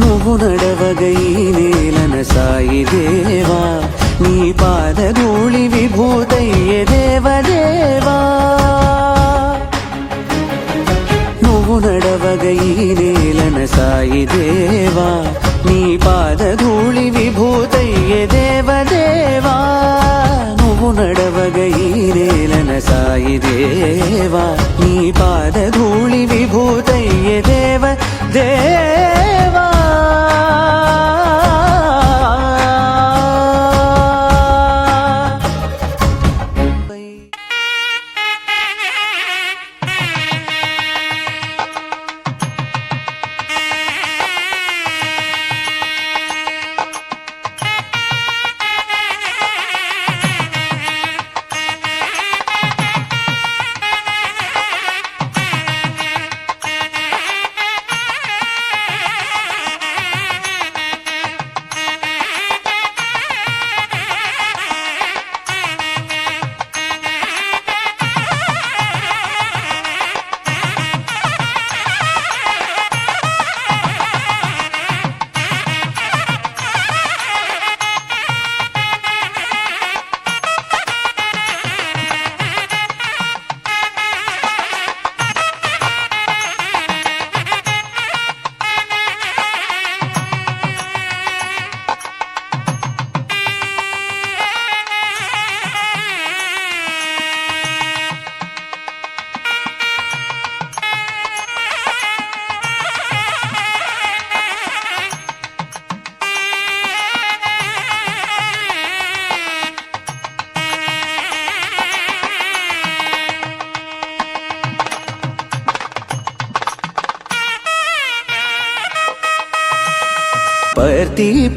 నువ్వు నడవగ ఈ నేలన సాయి దేవా, నీ పాదధూళి విభూతయ్యే దేవదేవా. నువ్వు నడవగ ఈ నేలన సాయి దేవా, నీ పాదధూళి విభూతయ్యే దేవదేవా. నువ్వు నడవగ ఈ నేలన సాయి దేవా, నీ పాదధూళి విభూతయ్యే దేవదేవా.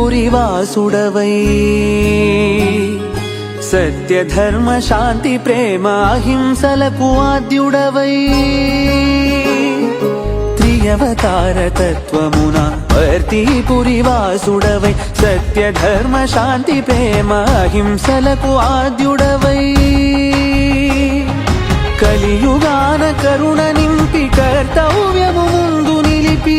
పర్తిపురివాసుడవై సత్యధర్మ శాంతి ప్రేమ అహింసలకు ఆద్యుడవై త్రియవతార తత్వమున పర్తిపురివాసుడవై సత్యధర్మ శాంతి ప్రేమ అహింసలకు ఆద్యుడవై కలియుగాన కరుణ నింపి కర్తవ్యము ముందు నిలిపి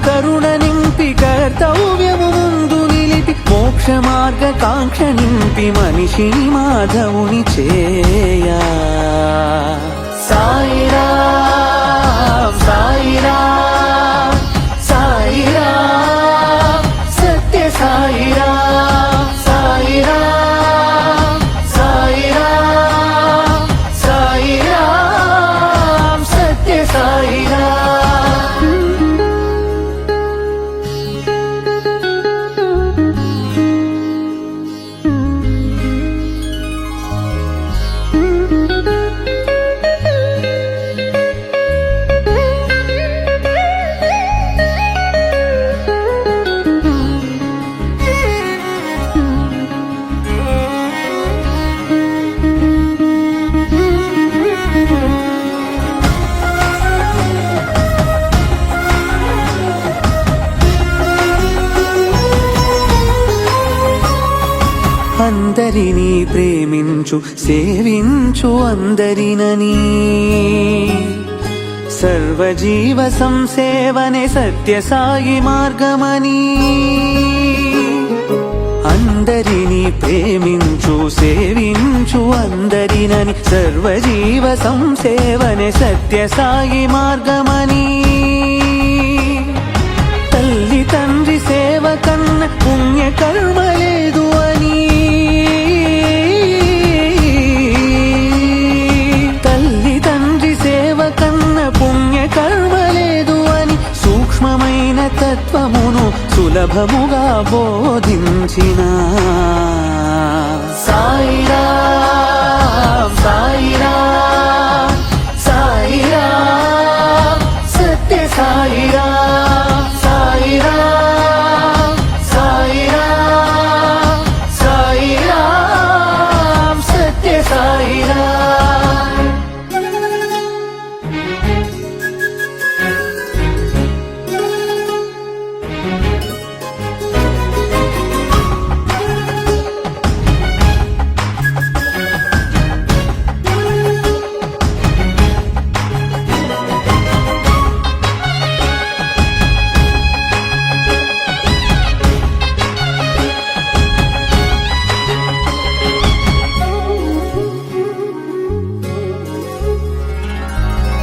కరుణ నింపి కర్తవ్యము ముందు నిలిపి మోక్ష మార్గ కాంక్ష నింపి మనిషిని మాధవుని చేయా. సాయిరాం సాయిరాం సాయిరాం సత్య సాయిరాం సాయిరాం సాయిరాం సాయిరాం సత్య సాయిరాం. అందరినీ ప్రేమించు సేవించు అందరినని సర్వజీవ సంసేవనే సత్య సాయి మార్గమని. అందరినీ ప్రేమించు సేవించు అందరినని సర్వజీవ సంసేవనే సత్య సాయి మార్గమని. తల్లి తండ్రి సేవ కన్న పుణ్య కర్మ లేదు అని, తల్లి తండ్రి సేవ కన్న పుణ్య కర్మ లేదు అని సూక్ష్మమైన తత్వమును సులభముగా బోధించిన సాయిరాం సాయిరాం సాయిరాం సత్య సాయిరాం సాయిరాం సాయిరాం సాయిరాం సత్య సాయిరాం.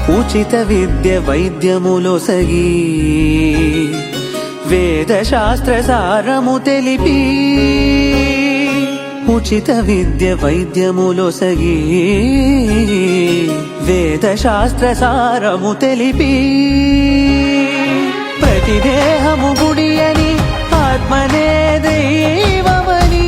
ఉచిత విద్య వైద్యములొసగి వేద శాస్త్ర సారము తెలిపి ఉచిత విద్య వైద్యములొసగి వేద శాస్త్ర సారము తెలిపి ప్రతి దేహము గుడి అని ఆత్మనే దైవమని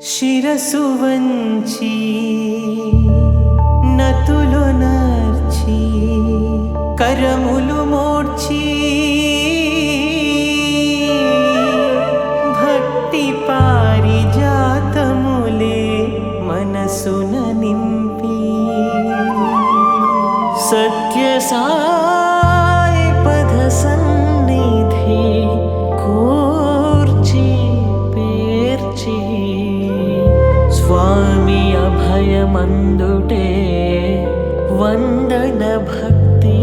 శిరసు వంచి నతులు నర్చి కరములు మోడ్చి భక్తి పారిజాతములే మనసున నింపి సత్య సాయి పద సన్నిధి కూర్చి పేర్చి స్వామి అభయమందుటే వందన భక్తి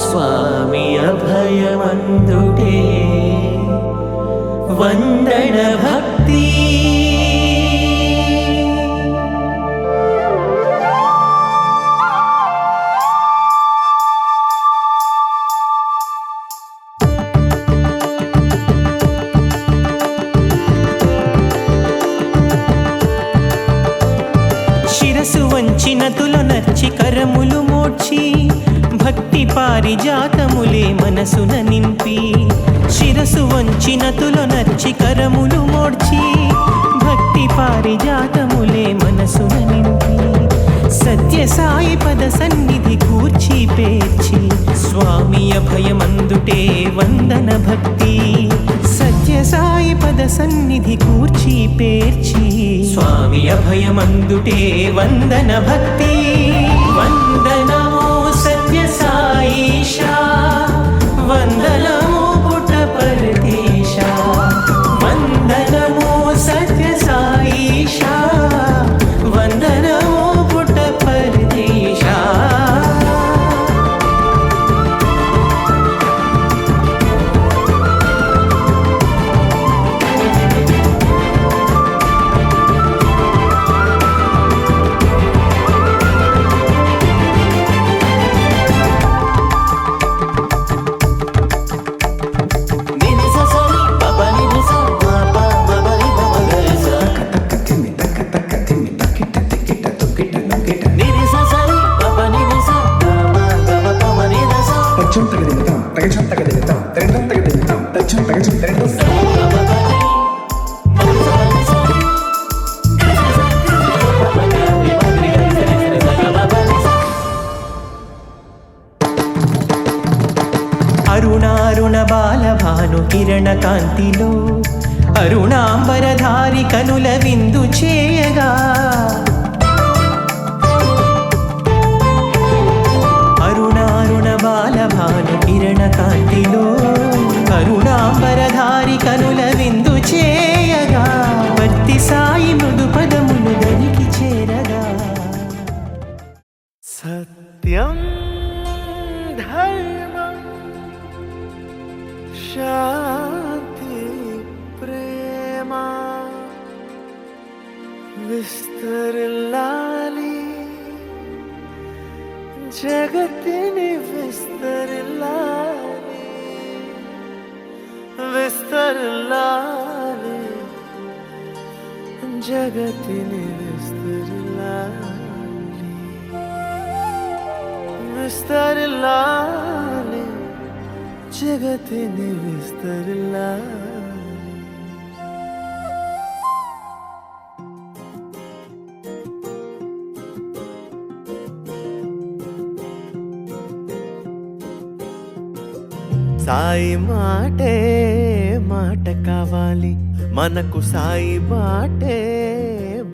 స్వామి అభయమందుటే వందన భక్తి నతులు నర్చి కరములు మోడ్చి భక్తి పారిజాతములే మనసున నింపి శిరసు వంచి నతులు నర్చి కరములు మోడ్చి భక్తి పారిజాతములే మనసున నింపి సత్య సాయి పద సన్నిధి కూర్చి పేర్చి స్వామి అభయమందుటే వందన భక్తి సత్య సాయి పద సన్నిధి కూర్చి పేర్చి స్వామి అభయమందుటే వందన భక్తి వందనమో సత్య సాయిషా వందనమో పుట్టపరదేశ వందనమో సత్య సాయిషా వందనమో పుట్టపరదేశ అరుణారుణ బాలభాను కిరణ కాంతిలో అరుణాంబరధారి కనుల విందు చేయగా అరుణారుణ ధర్మం శాంతి ప్రేమ విస్తరిల్లాలి జగతిని విస్తరిల్లాలి విస్తరిల్లాలి జగతిని విస్తరిల్లాలి విస్తరిల్లాలి జగతిని విస్తరిల్లాలి. సాయి మాటే మాట కావాలి మనకు, సాయి బాటే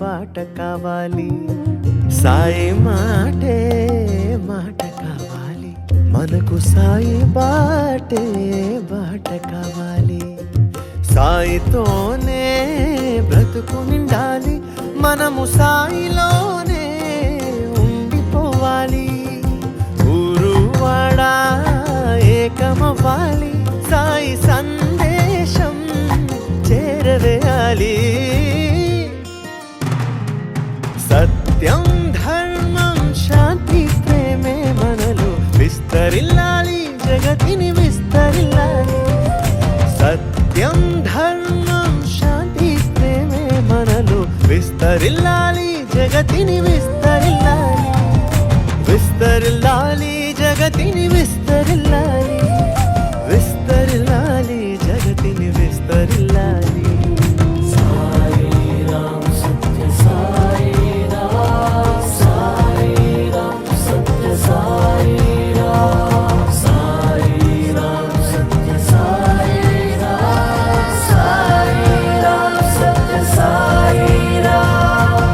బాట కావాలి. సాయి మాటే మాట కావాలి మనకు, సాయి బాటే బాట కావాలి. సాయితోనే బ్రతుకు నిండాలి, మనము సాయిలోనే ఉండిపోవాలి. ఊరు వాడా ఏకమవ్వాలి, సాయి సందేశం చేరవేయాలి. సత్యం ధర్మం శాంతి ప్రేమే మనలో విస్తరిల్లాలి, జగతిని విస్తరిల్లాలి. సత్యం ధర్మం శాంతి ప్రేమే మనలో విస్తరిల్లాలి, జగతిని విస్తరిల్లాలి. విస్తరిల్లాలి జగతిని విస్తరిల్లాలి, విస్తరిల్లాలి జగతిని విస్తరిల్లాలి. సాయి రామ్ సత్య సాయి రామ్, సాయి రామ్ సత్య సాయి రామ్, సాయి రామ్ సత్య సాయి రామ్, సాయి రామ్ సత్య సాయి రామ్.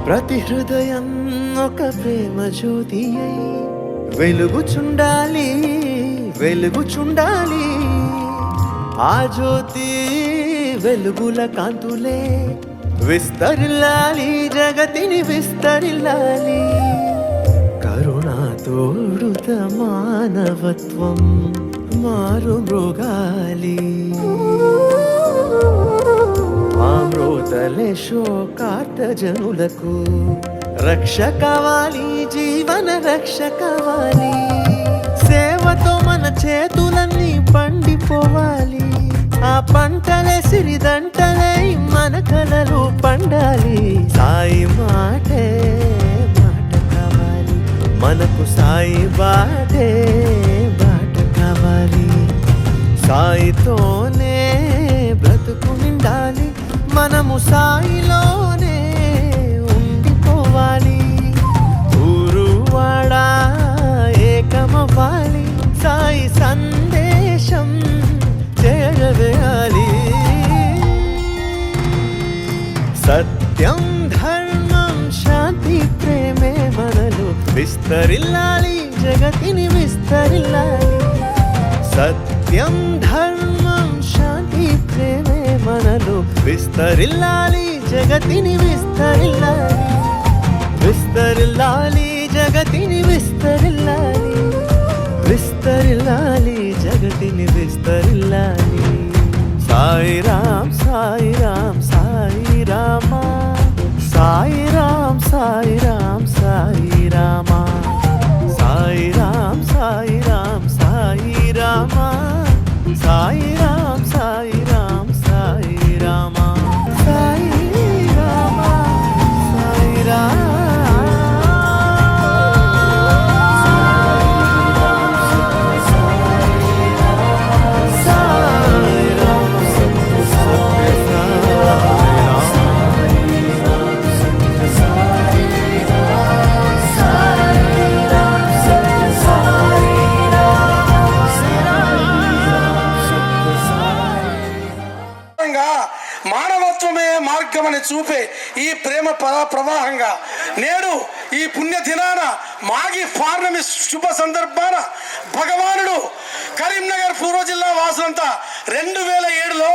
ప్రతి హృదయం ఒక ప్రేమ జ్యోతి అయి వెలుగుచుండాలి, వెలుగుచుండాలి. ఆ జ్యోతి వెలుగుల కాంతులే విస్తరిల్లాలి, జగతిని విస్తరిల్లాలి. కరుణాతోడుత మానవత్వం మారు మృగాలి. అమృతలే శోకార్త జనులకు రక్ష కావాలి, జీవన రక్ష కావాలి. సేవతో మన చేతులన్నీ పండిపోవాలి, ఆ పంటలే సిరిదంటలై మన కలలు పండాలి. సాయి మాటే మాట కావాలి మనకు, సాయి బాటే బాట కావాలి. సాయితోనే బ్రతుకు నిండాలి, మనము సాయిలోనే ఉండిపోవాలి. ఊరు వాడా ఏకమవ్వాలి, సాయి సందేశం చేరవేయాలి. సత్యం ధర్మం శాంతి ప్రేమే మనలో విస్తరిల్లాలి, జగతిని విస్తరిల్లాలి. సత్యం ధర్మం శాంతి ప్రేమే మనలో విస్తరిల్లాలి, జగతిని విస్తరిల్లాలి. విస్తరిల్లాలి జగతిని విస్తరిల్లాలి, విస్తరిల్లాలి జగతిని విస్తరిల్లాలి. సాయి రామ్ సాయి రామ్ సాయి రామ, సాయి రామ్ సాయి రామ్ సాయి రామ, సాయి రామ్ సాయి రామ్ సాయి రామ, సాయి రామ్ సాయి రామ్ సాయి రామ, సాయి రామ సాయి రామ. మానవత్వమే మార్గమని చూపే ఈ ప్రేమ ప్రవాహంగా నేడు ఈ పుణ్య దినాన మాఘి పౌర్ణమి శుభ సందర్భాన భగవానుడు కరీంనగర్ పూర్వ జిల్లా వాసులంతా 2007లో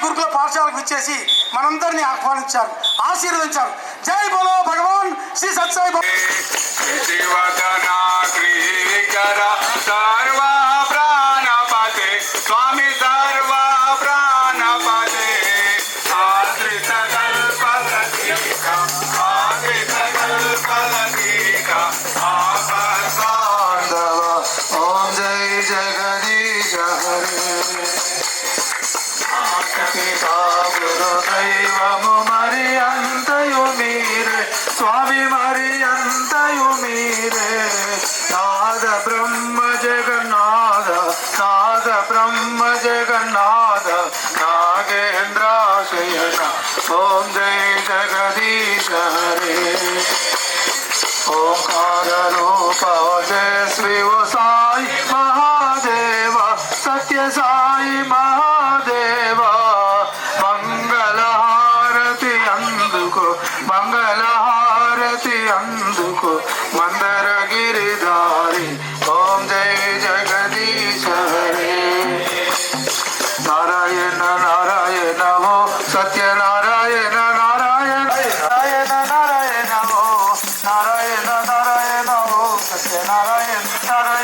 గురుకుల పాఠశాలకు ఇచ్చేసి మనందరినీ ఆహ్వానించారు, ఆశీర్వదించారు. జై బోలో భగవాన్ శ్రీ సత్సాయి స్వామి సర్వ ప్రాణపతే ఓం జై జగదీశ పితా గురు దైవము మరి అంతయు మీరే స్వామి మరి అంతయు మీరే నాద బ్రహ్మ జగన్నాథ నాద బ్రహ్మ జగన్నాథ నాగేంద్రాశయన ఓం జై జగదీశ హరే ఓంకార రూప జయ శ్రీ సాయి మహాదేవ సత్య సాయి మహాదేవ మంగళహారతి అందుకు మంగళహారతి అందుకు మందర గిరిధారి ఓం జై జగదీశ హరే నారాయణ నారాయణ ఓ సత్యనారాయణ నారాయణ నారాయణ నారాయణ ఓ నారాయణ నారాయణ ఓ సత్యనారాయణ నారాయణ